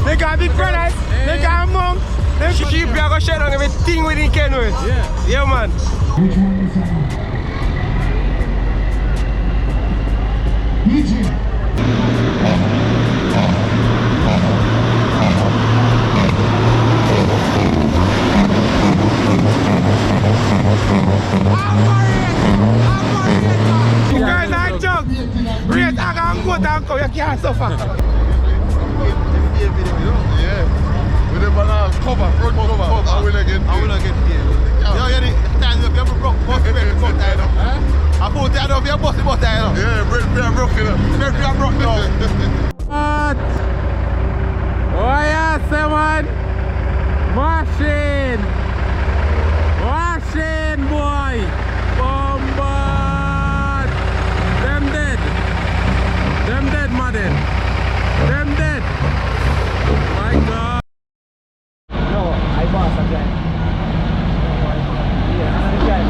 They got big brothers, they got monks. Sheep, you are going to share on everything with the can with. Yeah, man. You guys are junk. Real talk and go down, you can't suffer. With the banana cover, front cover, I will get paid. Yo, you stand up, you have a broke bus, you have a tied up. I put tied up, you have a bus tied up. Yeah, bread free and broke it up. Bread free and broke now. What? Oh yeah, someone. Machine. Machine, boy. Bombard. Them dead. Them dead, Madden. Them dead. My God. No, I was again. Yeah, again.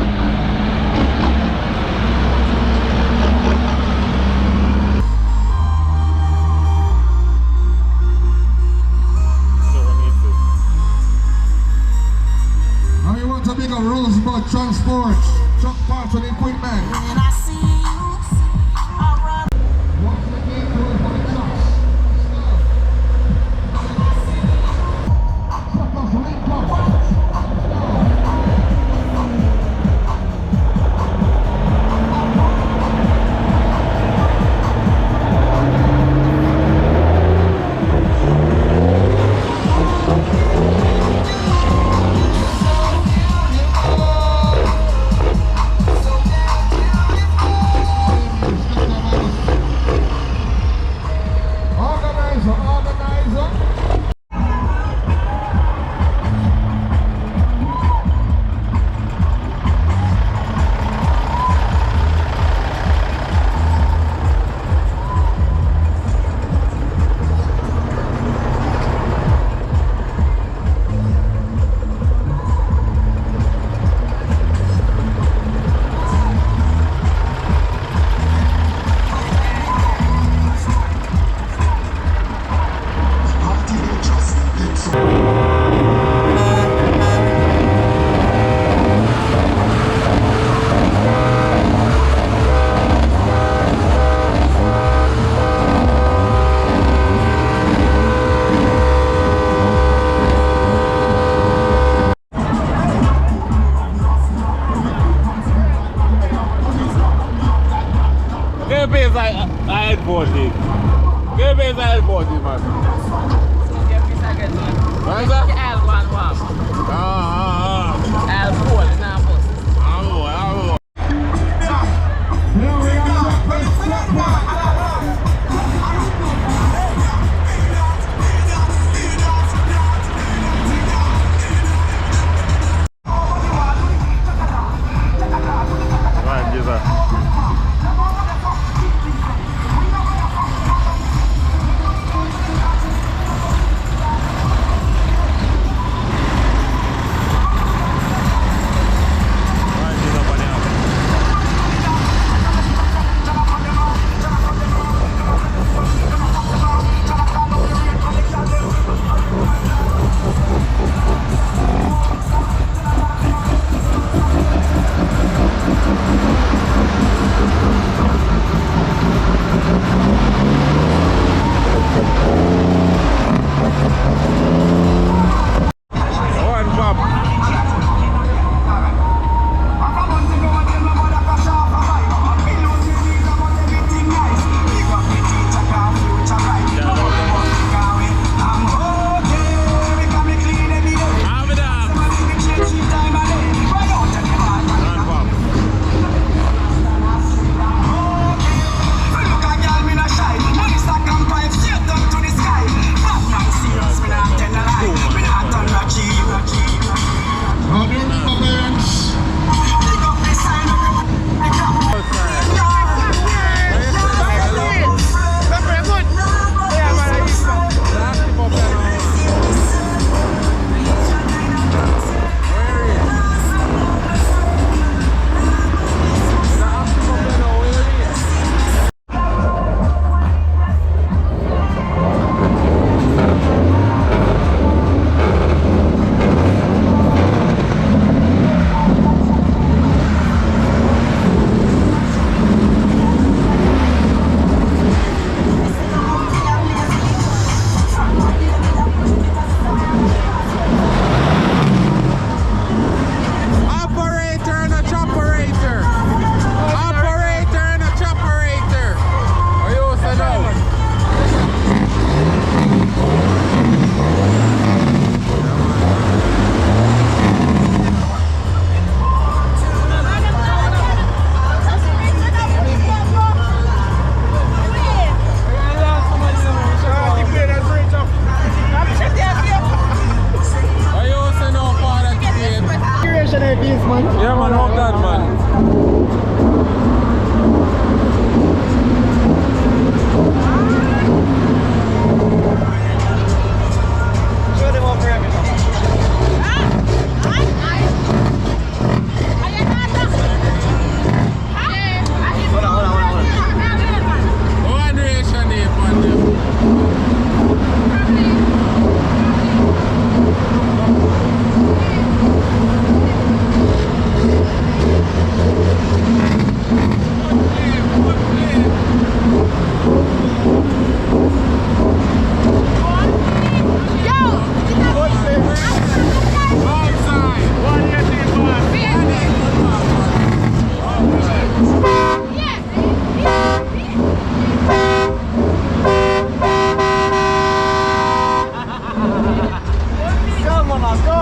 Go, mama, go.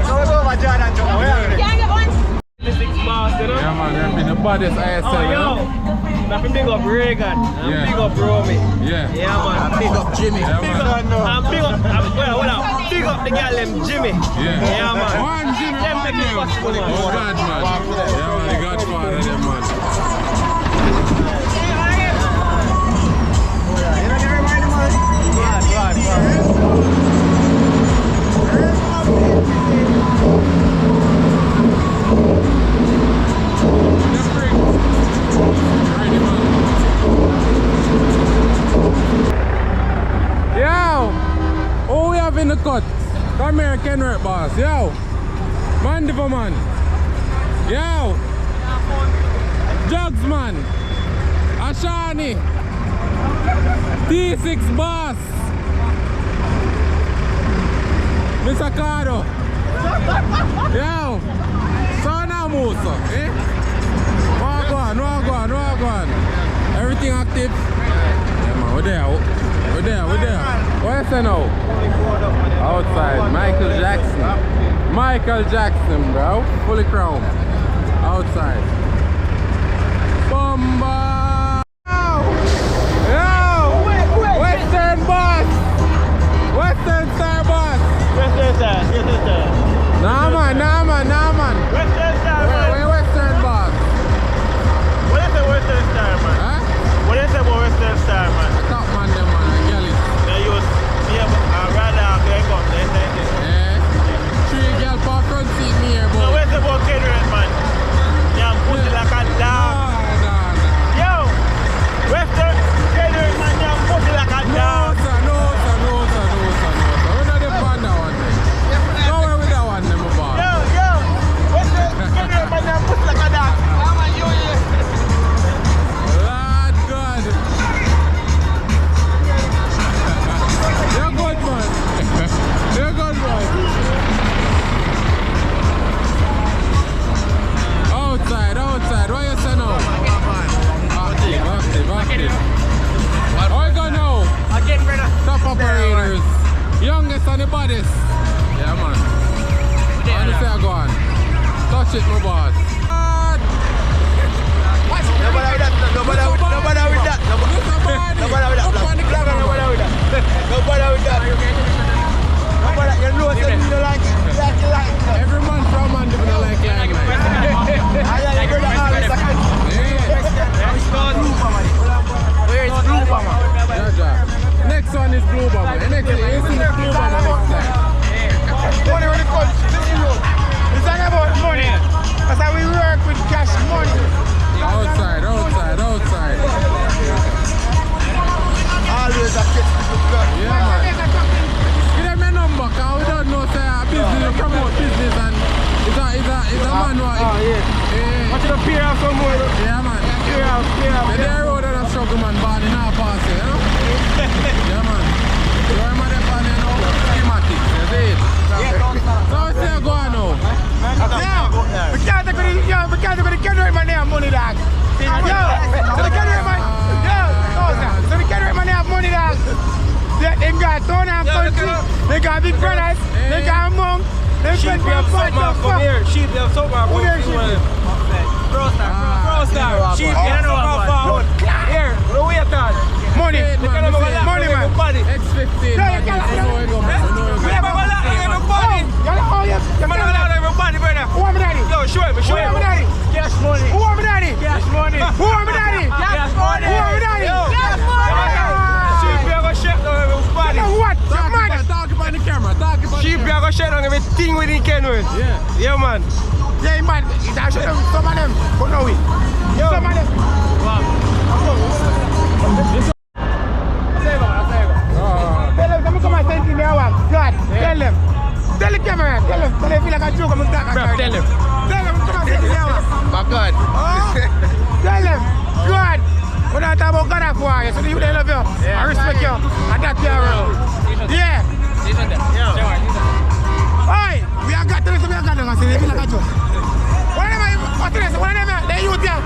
Go over, Jordan. Can't get one. The 6 bars, you know? Yeah, man, they've been the baddest ISL, Oh, you yo. know? Nothing big up Reagan. Yeah. Big up Romy. Yeah. Yeah, man. Big up Jimmy. Yeah, Big man. up. I'm big up. Hold on. Big up the girl named Jimmy. Yeah. Yeah, man. One Jimmy, Them one make it name. possible, man. Oh, God, man. Yeah, man, the Godfather, them, man. Yo! Who we have in the cut? Come here, Kenworth boss. Yo! Mandeville man. Yo! Jugs man. Ashani. T6 boss. Mr. Caro. Yo! Sana Musa. Eh? Wagwan. Everything active? Yeah man, we're there. Where's the now? Outside, Michael Jackson, bro. Fully chrome. Outside. Bomba! Yo! Western boss! Western star boss! Western Star. Nah man. Western Star, man. Where Western boss? What is the Western Star, man? Huh? What is the Western Star, man? Top man them man, I get it. They use, rather, they go, they say this. Eh? 3 girl for front seat me here, So boy. where's the ball catering, man? Yeah, put it like a dog. Nah. Yo! Western catering, man, yeah, put it like a No, dog. sir. We're not the fan that one then. Go away with that one, them boss. Yo! Western catering, man, yeah, put it like a dog. Lord God. You're good, man. Outside. What you say now? Active. How you go now? I'm getting rid of Top operators. Youngest and the baddest. Yeah, man. How do you say I go on? Touch it, my boss. Nobody with that. You know what you like. Every man from Mandeville like limelight. Where is Blue Bomber? Yeah. Next one is Blue Bomber. The next one is Blue Bomber next time. Money on the country. It's not about money. That's how we work with cash money. Outside. Always a kiss to the Yeah, man. Give them a number, cause we don't know say a business, you promote business and it's a man who Want you to peer out some more? Yeah, man. Peer out. And there road that a struggle man, body not passing, you know? Yeah, man. You remember them on there now? Schematic, you see it? So what's there going now? We can't take the Kenworth man have money, dog. So the Kenworth man, so the Kenworth man have money, dog. They got town and country, they got big brothers, they got monk, they got Come here, sheep, you have Sofware. Who there, sheep? Pro Star. Sheep, you don't know about. Here, what are we at that? Money, money man. X15, man. You know it go, man. You know it go. We have a lot of everybody. You Man, a lot of everybody, brother. Who am I daddy? Yo, show him. Who am I daddy? Cash money. Who am I daddy? Cash money. Who am I daddy? Cash money. Who am I daddy? Cash money. Sheep, you have a shake down everybody. What? You mad? Talk about the camera. Sheep, you have a shake down everything with the Kenworth. Yeah, man. Yeah, man. It's actually some of them. But no way. Some of them. Tell them, come and send me a walk. God, tell them. Tell the camera, tell them feel like a joke. I'm talking about. Tell them, come and send me a walk. My God. Tell them, God. When I talk about God for you, so they love you. I respect you. I got you around. Yeah. Oi, we are got to listen, we are got to listen. They feel like a joke. Whatever, they youth here.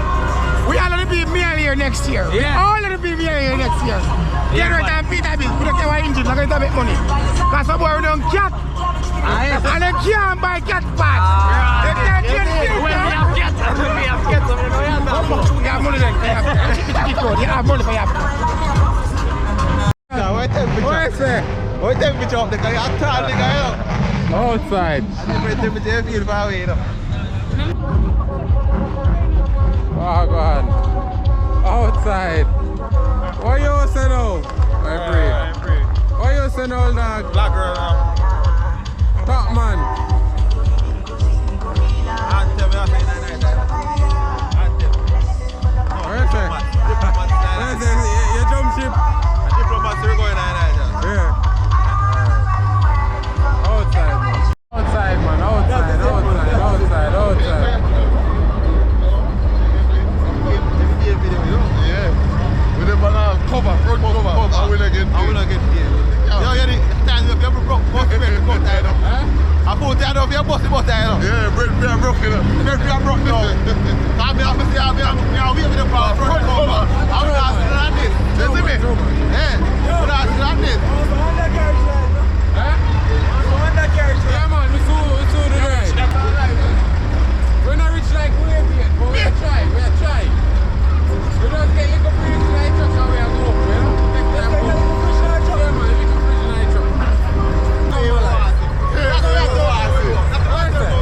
We all gonna be mayor here next year. Yeah. We all gonna be mayor here next year. Get right and Peter Bill, put up your engine, not going to make money. Because some boy don't cat. And they can't buy cat parts. They can't get it. When we have cats, you have money then. You have money for your What is it? What temperature up the guy? I'm tired, nigga. Outside. What temperature feel far away, you know? Oh God. Outside. What you say now? I pray. What you say now, dog? Black girl now. Top man. Anthem, you say that. Anthem. Where is it? Where is it? You jump ship? Diplomats are going on. Yeah. Outside, man. Outside, man. Outside. Yeah. With the banana cover, front cover. I will get paid. Yo, you stand up, you broke both of them, both tied up. I put that up, you both tied up. Yeah, bread broke it up. Bread broke it up. I'm waiting for the power, front cover. I'm not sitting on this. You see me? Yeah. I'm not sitting on this. Yeah, man, we saw the ride. We're not rich like we are yet, but we are trying. We don't get little free tonight truck and we are go up, you know? Take them go. Yeah, man, little free tonight truck.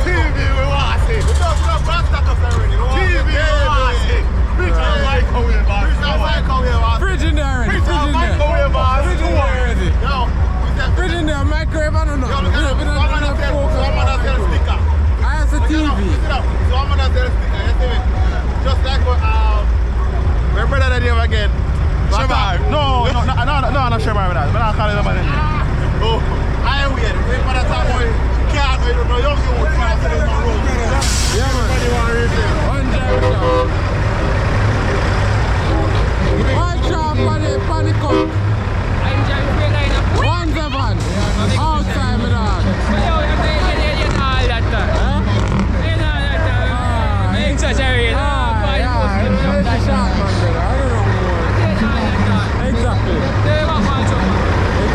TV we want to see. We don't see no brand status already. TV we want to see. Fridge and microwave, man. Fridge in there already. Fridge in there, microwave, I don't know. I have a TV. Just like what my brother that name again. Shabar. No, not Shabar with that. But I'll call it about it. Oh, I am weird. Wait for that time boy. Can't wait no young you can't say there's no road. Yeah, man. One drive down. One shot on the cup. One seven. Outside, my dog.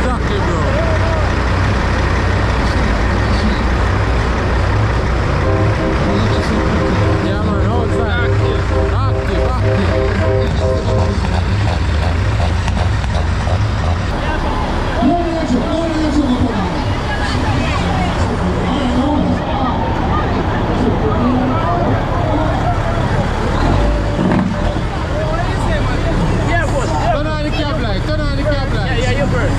Exactly, bro. Yeah, man, outside. Active. Turn on the cab light. Yeah, you first.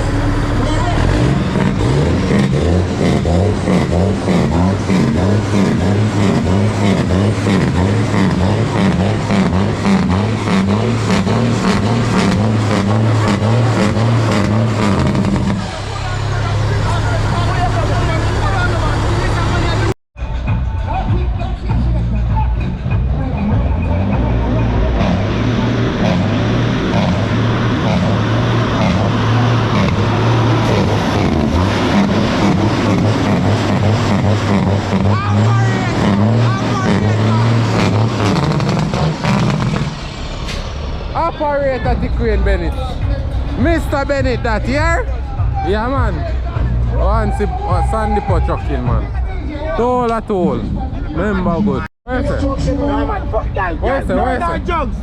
Operator the crane Bennett. Mr. Bennett that here? Yeah, man. One Sandy pot trucking, man. Toll at all. Remember good. Where's it? Where's it? Jugs.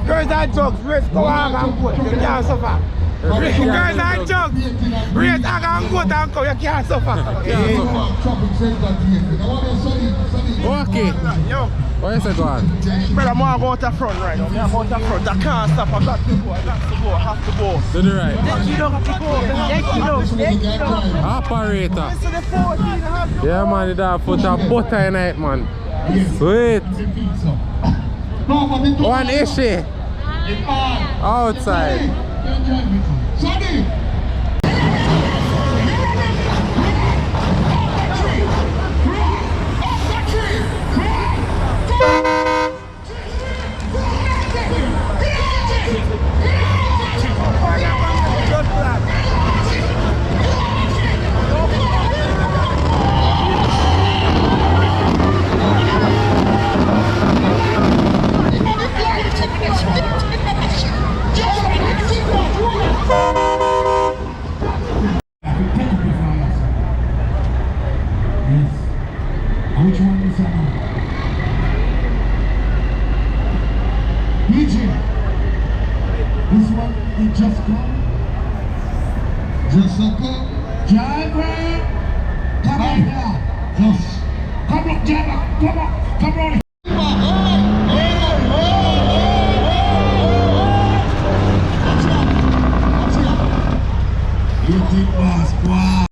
Girls and jugs. Race go hang and goat. You can't suffer. Girls and jugs. Race hang and goat and go. You can't suffer. Okay. Yo. Where's it going? Brother, I'm going to go out the front right now. I'm going to the front. I can't stop. I got to go. I have to go. To the right. Operator. Yeah, man, you have put a butter in it, man. Sweet. One issue. Outside. Driver, come up here. Yes. Come on, driver. Come on. Come on. You think was wow.